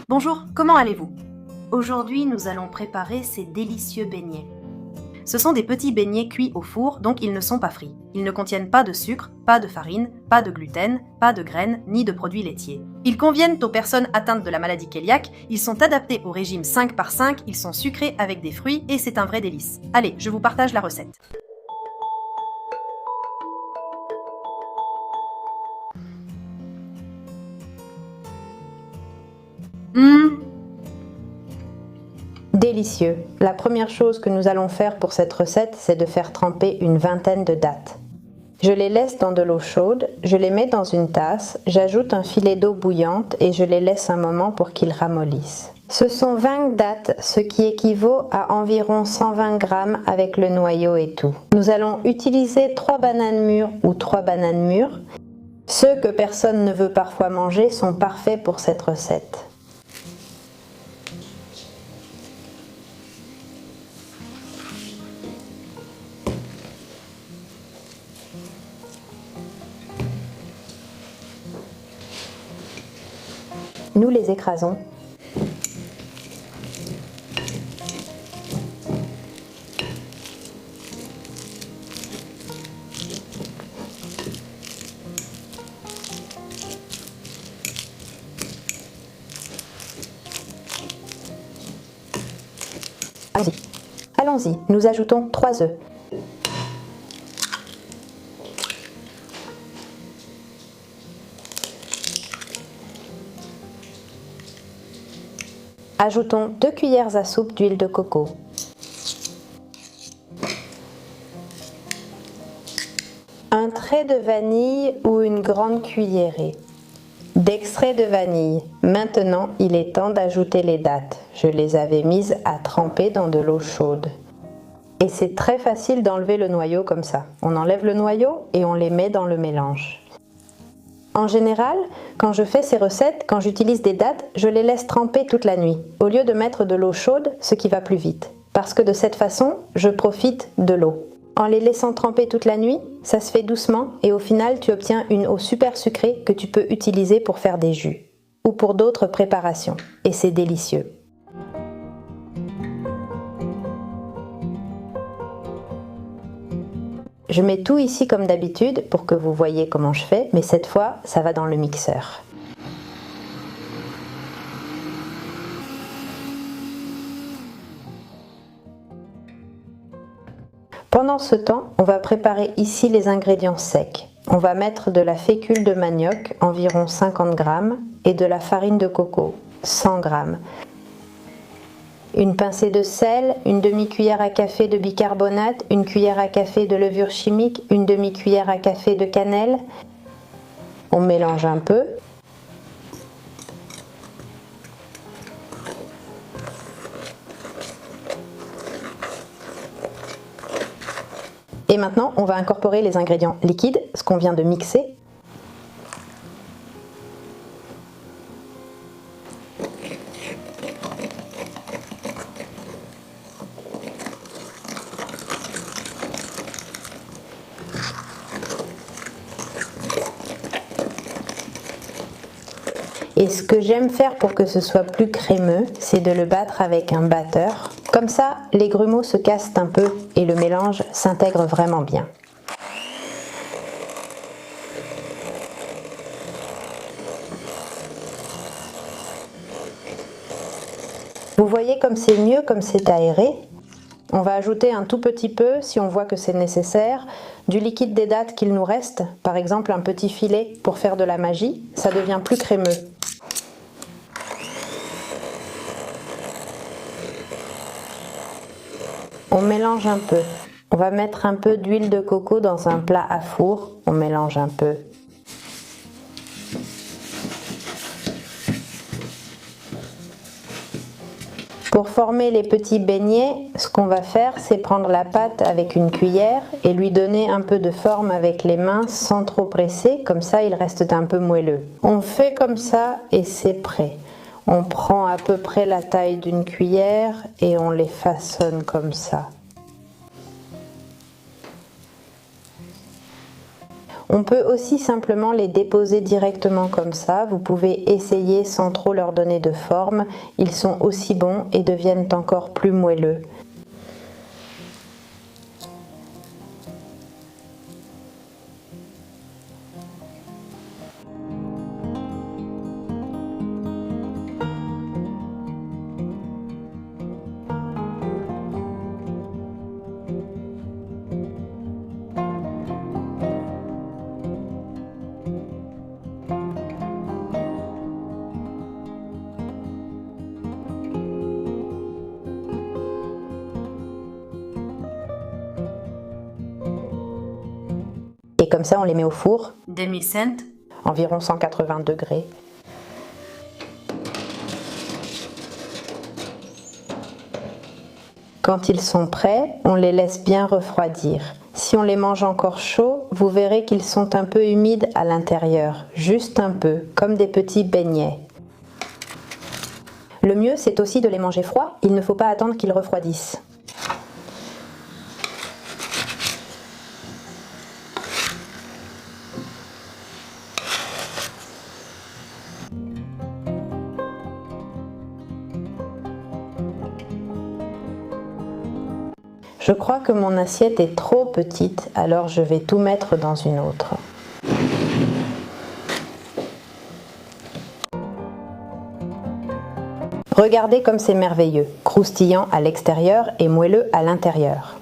Bonjour, comment allez-vous? Aujourd'hui, nous allons préparer ces délicieux beignets. Ce sont des petits beignets cuits au four, donc ils ne sont pas frits. Ils ne contiennent pas de sucre, pas de farine, pas de gluten, pas de graines, ni de produits laitiers. Ils conviennent aux personnes atteintes de la maladie cœliaque, ils sont adaptés au régime 5 par 5, ils sont sucrés avec des fruits et c'est un vrai délice. Allez, je vous partage la recette. Délicieux. La première chose que nous allons faire pour cette recette, c'est de faire tremper une vingtaine de dattes. Je les laisse dans de l'eau chaude, je les mets dans une tasse, j'ajoute un filet d'eau bouillante et je les laisse un moment pour qu'ils ramollissent. Ce sont 20 dattes, ce qui équivaut à environ 120 grammes avec le noyau et tout. Nous allons utiliser 3 bananes mûres ou 3 bananes mûres. Ceux que personne ne veut parfois manger sont parfaits pour cette recette. Nous les écrasons. Allons-y, nous ajoutons 3 œufs. Ajoutons 2 cuillères à soupe d'huile de coco. Un trait de vanille ou une grande cuillerée d'extrait de vanille. Maintenant, il est temps d'ajouter les dattes. Je les avais mises à tremper dans de l'eau chaude. Et c'est très facile d'enlever le noyau comme ça. On enlève le noyau et on les met dans le mélange. En général, quand je fais ces recettes, quand j'utilise des dattes, je les laisse tremper toute la nuit, au lieu de mettre de l'eau chaude, ce qui va plus vite. Parce que de cette façon, je profite de l'eau. En les laissant tremper toute la nuit, ça se fait doucement et au final, tu obtiens une eau super sucrée que tu peux utiliser pour faire des jus ou pour d'autres préparations. Et c'est délicieux. Je mets tout ici comme d'habitude pour que vous voyez comment je fais, mais cette fois, ça va dans le mixeur. Pendant ce temps, on va préparer ici les ingrédients secs. On va mettre de la fécule de manioc, environ 50 grammes, et de la farine de coco, 100 grammes. Une pincée de sel, une demi-cuillère à café de bicarbonate, une cuillère à café de levure chimique, une demi-cuillère à café de cannelle. On mélange un peu. Et maintenant, on va incorporer les ingrédients liquides, ce qu'on vient de mixer. Et ce que j'aime faire pour que ce soit plus crémeux, c'est de le battre avec un batteur. Comme ça, les grumeaux se cassent un peu et le mélange s'intègre vraiment bien. Vous voyez comme c'est mieux, comme c'est aéré. On va ajouter un tout petit peu, si on voit que c'est nécessaire, du liquide des dattes qu'il nous reste, par exemple un petit filet pour faire de la magie, ça devient plus crémeux. On mélange un peu. On va mettre un peu d'huile de coco dans un plat à four. On mélange un peu. Pour former les petits beignets, ce qu'on va faire, c'est prendre la pâte avec une cuillère et lui donner un peu de forme avec les mains sans trop presser, comme ça il reste un peu moelleux. On fait comme ça et c'est prêt. On prend à peu près la taille d'une cuillère et on les façonne comme ça. On peut aussi simplement les déposer directement comme ça. Vous pouvez essayer sans trop leur donner de forme. Ils sont aussi bons et deviennent encore plus moelleux. Et comme ça, on les met au four, Demi-cent. environ 180 degrés. Quand ils sont prêts, on les laisse bien refroidir. Si on les mange encore chauds, vous verrez qu'ils sont un peu humides à l'intérieur, juste un peu, comme des petits beignets. Le mieux, c'est aussi de les manger froids, il ne faut pas attendre qu'ils refroidissent. Je crois que mon assiette est trop petite, alors je vais tout mettre dans une autre. Regardez comme c'est merveilleux, croustillant à l'extérieur et moelleux à l'intérieur.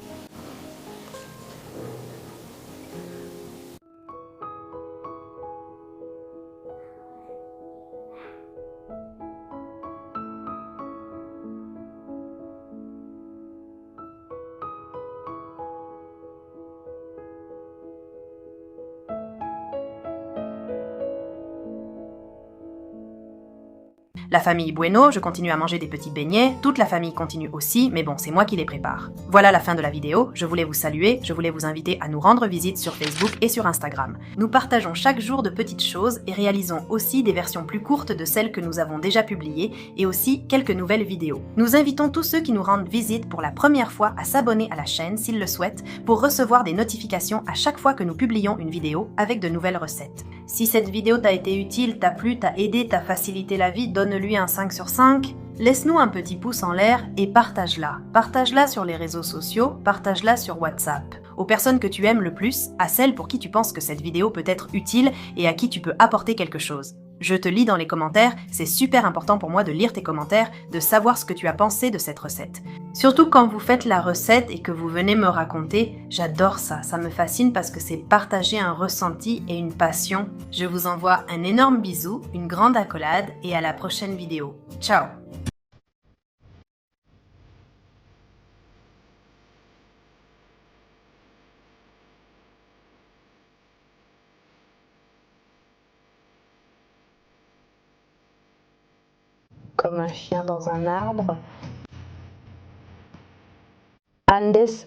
La famille Bueno, je continue à manger des petits beignets, toute la famille continue aussi, mais bon, c'est moi qui les prépare. Voilà la fin de la vidéo, je voulais vous saluer, je voulais vous inviter à nous rendre visite sur Facebook et sur Instagram. Nous partageons chaque jour de petites choses et réalisons aussi des versions plus courtes de celles que nous avons déjà publiées et aussi quelques nouvelles vidéos. Nous invitons tous ceux qui nous rendent visite pour la première fois à s'abonner à la chaîne s'ils le souhaitent pour recevoir des notifications à chaque fois que nous publions une vidéo avec de nouvelles recettes. Si cette vidéo t'a été utile, t'a plu, t'a aidé, t'a facilité la vie, donne-lui un 5 sur 5. Laisse-nous un petit pouce en l'air et partage-la. Partage-la sur les réseaux sociaux, partage-la sur WhatsApp. Aux personnes que tu aimes le plus, à celles pour qui tu penses que cette vidéo peut être utile et à qui tu peux apporter quelque chose. Je te lis dans les commentaires, c'est super important pour moi de lire tes commentaires, de savoir ce que tu as pensé de cette recette. Surtout quand vous faites la recette et que vous venez me raconter, j'adore ça, ça me fascine parce que c'est partager un ressenti et une passion. Je vous envoie un énorme bisou, une grande accolade et à la prochaine vidéo. Ciao! Comme un chien dans un arbre. Andes